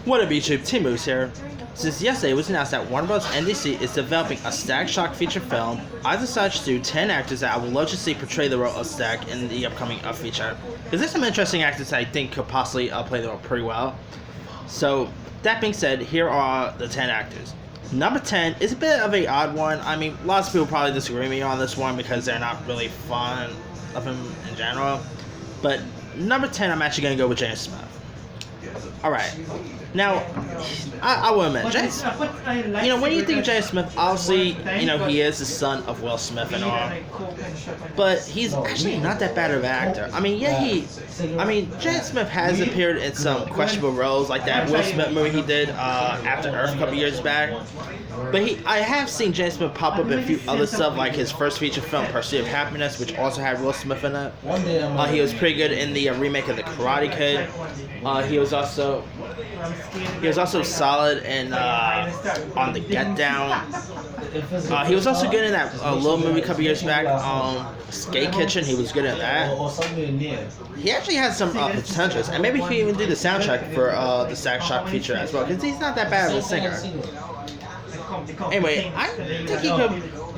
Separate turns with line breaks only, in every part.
What up YouTube, Team Moose here. Since yesterday it was announced that Warner Bros. NBC is developing a Static Shock feature film, I decided to do 10 actors that I would love to see portray the role of Static in the upcoming feature. Because there's some interesting actors that I think could possibly play the role pretty well. So, that being said, here are the 10 actors. Number 10 is a bit of an odd one. I mean, lots of people probably disagree with me on this one because they're not really fond of him in general. But number 10, I'm actually going to go with James Smith. Alright, now, I will admit, when you think of James Smith, obviously, he is the son of Will Smith and all, but he's actually not that bad of an actor. I mean, James Smith has appeared in some questionable roles, like that Will Smith movie he did After Earth a couple years back, but I have seen James Smith pop up in a few other stuff, like his first feature film, Pursuit of Happiness, which also had Will Smith in it. He was pretty good in the remake of The Karate Kid. He was also solid in on The Get Down. He was also good in that little movie a couple years back, Skate Kitchen. He was good in that. He actually has some potentials, and maybe he can even do the soundtrack for the Static Shock feature as well, because he's not that bad of a singer. Anyway, I think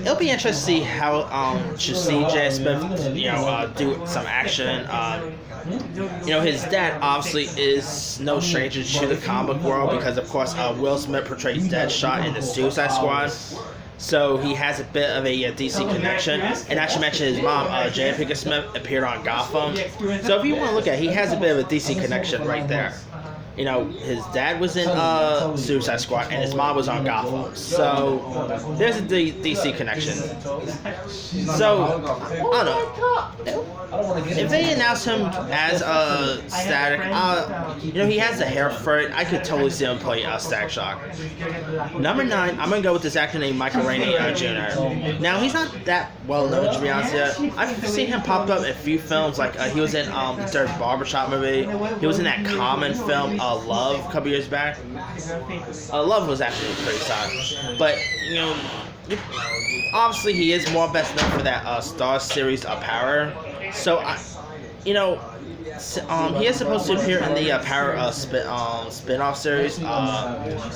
it'll be interesting to see how James Smith, do some action. His dad obviously is no stranger to the comic world because, of course, Will Smith portrayed Deadshot in the Suicide Squad. So he has a bit of a DC connection. And I should mention his mom, Jada Pinkett Smith, appeared on Gotham. So if you want to look at it, he has a bit of a DC connection right there. His dad was in Suicide Squad and his mom was on Gotham. So there's a DC connection. So, I don't know. If they announce him as Static, he has the hair for it. I could totally see him play Static Shock. Number 9, I'm going to go with this actor named Michael Rainey Jr. Now, he's not that well known, to be honest yet. I've seen him pop up in a few films, like he was in the Dirty Barbershop movie. He was in that Common film, Love, a couple years back. Love was actually pretty solid. But, obviously he is more best known for that Star series Power. So, he is supposed to appear in the Power spin-off series.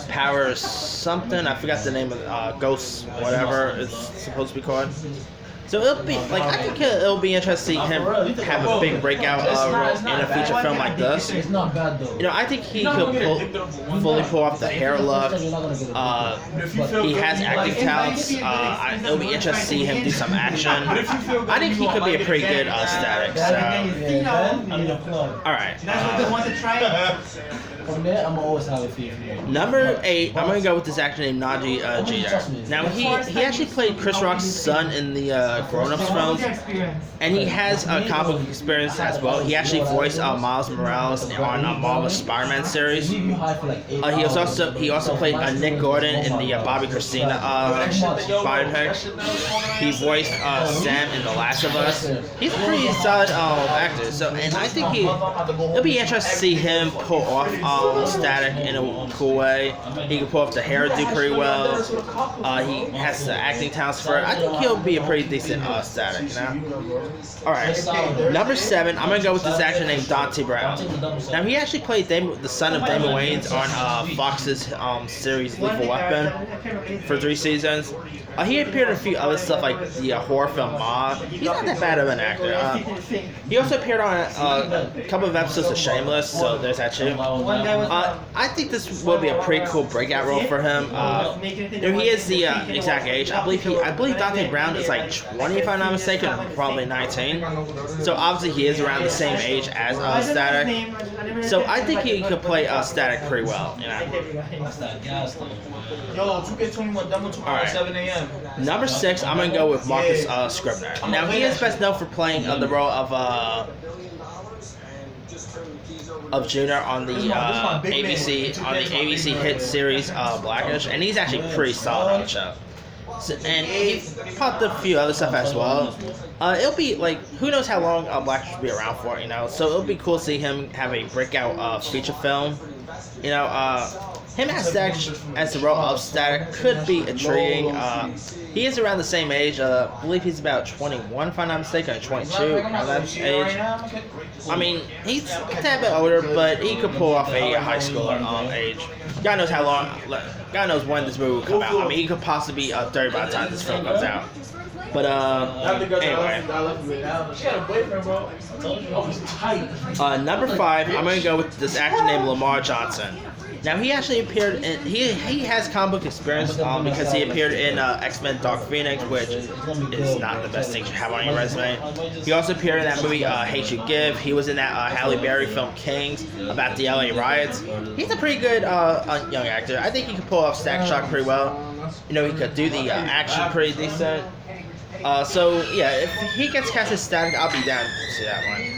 Power something, I forgot the name of Ghost, whatever it's supposed to be called. So it'll be I think it'll be interesting to see him have a big breakout role in a feature film like this. I think he could fully pull off the hair look. He has acting talents. It'll be interesting to see him do some action. I think he could be a pretty good Static. So, all right.
From there, I'm always have a feel for you.
Number 8, I'm gonna go with this actor named Najee Jeter. Now he actually played Chris Rock's son in the Grown Ups films, and he has a comic book experience as well. He actually voiced Miles Morales on Marvel's Spider-Man series. He also played Nick Gordon in the Bobby Christina biopic. He voiced Sam in The Last of Us. He's a pretty solid actor. So, and I think it'll be interesting to see him pull off Static in a cool way. He can pull off the hairdo pretty well. He has the acting talents for it. I think he'll be a pretty decent Static, Alright, number 7, I'm going to go with this actor named Dante Brown. Now, he actually played the son of Damon Wayans on Fox's series Lethal Weapon for 3 seasons. He appeared in a few other stuff like the horror film Mob. He's not that bad of an actor. He also appeared on a couple of episodes of Shameless, so there's that too. I think this will be a pretty cool breakout role for him. He is the exact age. I believe Dante Brown is like 20 if I'm not mistaken, probably 19. So obviously he is around the same age as Static. So I think he could play Static pretty well.
Yo, 2K21 demo tomorrow at 7 a.m.
Number 6, I'm gonna go with Marcus Scribner. Now he is best known for playing the role of Junior on the ABC hit series Blackish, and he's actually pretty solid on the show. So, and he popped up a few other stuff as well. It'll be who knows how long Blackish will be around for, So it'll be cool to see him have a breakout feature film. him as Static as the role of Static could be intriguing. He is around the same age. I believe he's about 21, if I'm not mistaken, or 22 around that age. I mean, he's a tad bit older, but he could pull off a high schooler age. God knows how long. God knows when this movie will come out. I mean, he could possibly be 30 by the time this film comes out. But anyway. Number 5, I'm gonna go with this actor named Lamar Johnson. Now he actually appeared in he has comic book experience because he appeared in X-Men Dark Phoenix, which is not the best thing to have on your resume. He also appeared in that movie Hate You Give. He was in that Halle Berry film Kings about the LA riots. He's a pretty good young actor. I think he could pull off Static Shock pretty well. You know, he could do the action pretty decent. So yeah, if he gets cast as Static, I'll be down to see that one.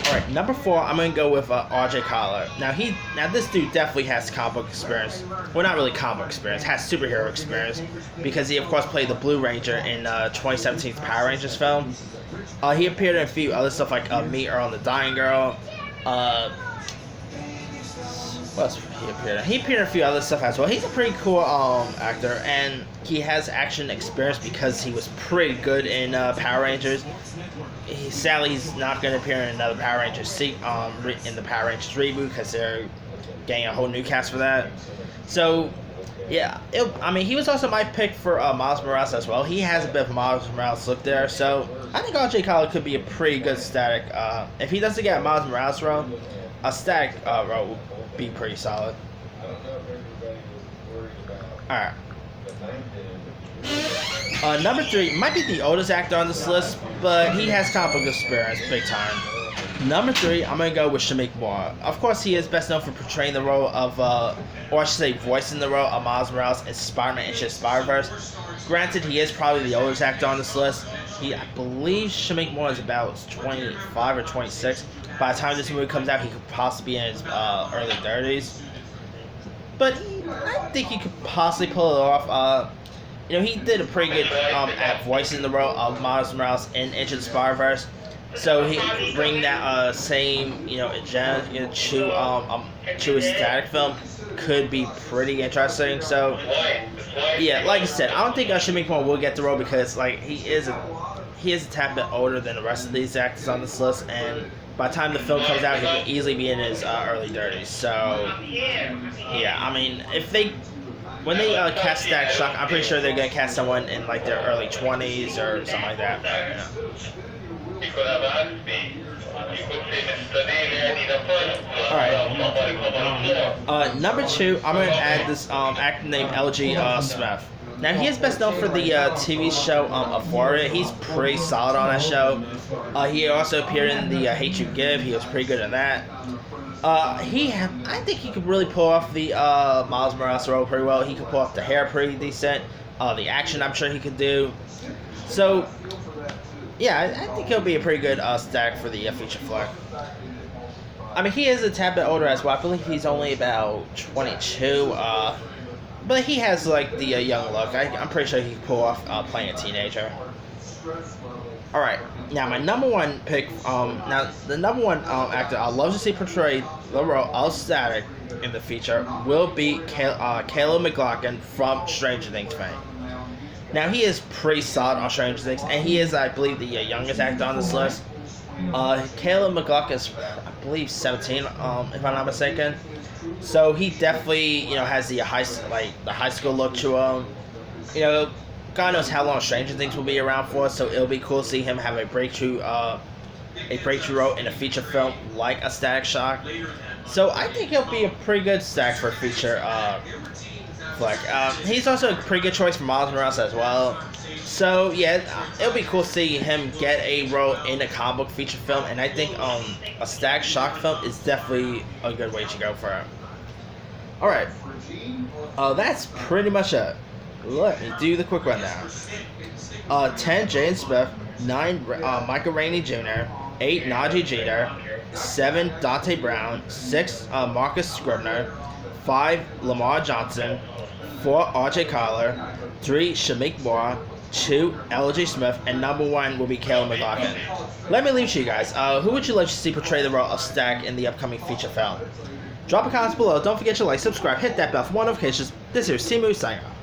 Alright, number 4, I'm gonna go with RJ Collar. Now this dude definitely has comic book experience. Well, not really comic book experience, has superhero experience because he of course played the Blue Ranger in 2017's Power Rangers film. He appeared in a few other stuff like Meet Earl and the Dying Girl. What else he appeared in? He appeared in a few other stuff as well. He's a pretty cool actor, and he has action experience because he was pretty good in Power Rangers. Sadly, he's not going to appear in another Power Rangers in the Power Rangers reboot because they're getting a whole new cast for that. So, yeah, he was also my pick for Miles Morales as well. He has a bit of Miles Morales look there, so I think RJ Collar could be a pretty good Static. If he doesn't get a Miles Morales role, a Static role will be pretty solid. Alright. Number 3 might be the oldest actor on this list, but he has comic book experience big time. Number 3, I'm gonna go with Shameik Moore. Of course, he is best known for portraying the role of, or I should say, voicing the role of Miles Morales in Spider-Man Into the Spider-Verse. Granted, he is probably the oldest actor on this list. I believe Shameik Moore is about 25 or 26. By the time this movie comes out, he could possibly be in his early 30s. But I think he could possibly pull it off. He did a pretty good at voicing the role of Miles Morales in Into the Spider-Verse. So he could bring that same, agenda to his Static film could be pretty interesting. So, yeah, like I said, I don't think Shameik Moore will get the role because, he is a tad bit older than the rest of these actors on this list, and by the time the film comes out, he could easily be in his early 30s. So, yeah, when they cast Static Shock, I'm pretty sure they're gonna cast someone in their early 20s or something like that. Alright. Number 2, I'm gonna add this actor named L.G. Smith. Now, he is best known for the TV show Euphoria. He's pretty solid on that show. He also appeared in the Hate You Give. He was pretty good in that. I think he could really pull off the Miles Morales role pretty well. He could pull off the hair pretty decent. The action, I'm sure he could do. So, yeah, I think he'll be a pretty good Static for the feature flick. He is a tad bit older as well. I believe he's only about 22. But he has the young look. I'm pretty sure he can pull off playing a teenager. Alright, now my number 1 pick, the number 1 actor I'd love to see portray the role of Static in the feature will be Caleb McLaughlin from Stranger Things fame. Now, he is pretty solid on Stranger Things, and he is, I believe, the youngest actor on this list. Caleb McLaughlin is, I believe, 17, if I'm not mistaken. So he definitely, has the high school look to him. God knows how long Stranger Things will be around for, so it'll be cool to see him have a breakthrough role in a feature film like a Static Shock. So I think he'll be a pretty good Static for a feature flick. He's also a pretty good choice for Miles Morales as well. So yeah, it'll be cool to see him get a role in a comic book feature film, and I think a Static Shock film is definitely a good way to go for him. Alright, that's pretty much it. Let me do the quick rundown. 10, Jaden Smith. 9, Michael Rainey Jr. 8, Najee Jeter. 7, Dante Brown. 6, Marcus Scribner. 5, Lamar Johnson. 4, RJ Collar. 3, Shameik Moore. 2, L.G. Smith. And number 1 will be Caleb McLaughlin. Let me leave to you guys. Who would you like to see portray the role of Static in the upcoming feature film? Drop a comment below. Don't forget to like, subscribe, hit that bell for more notifications. This is Simu signing off.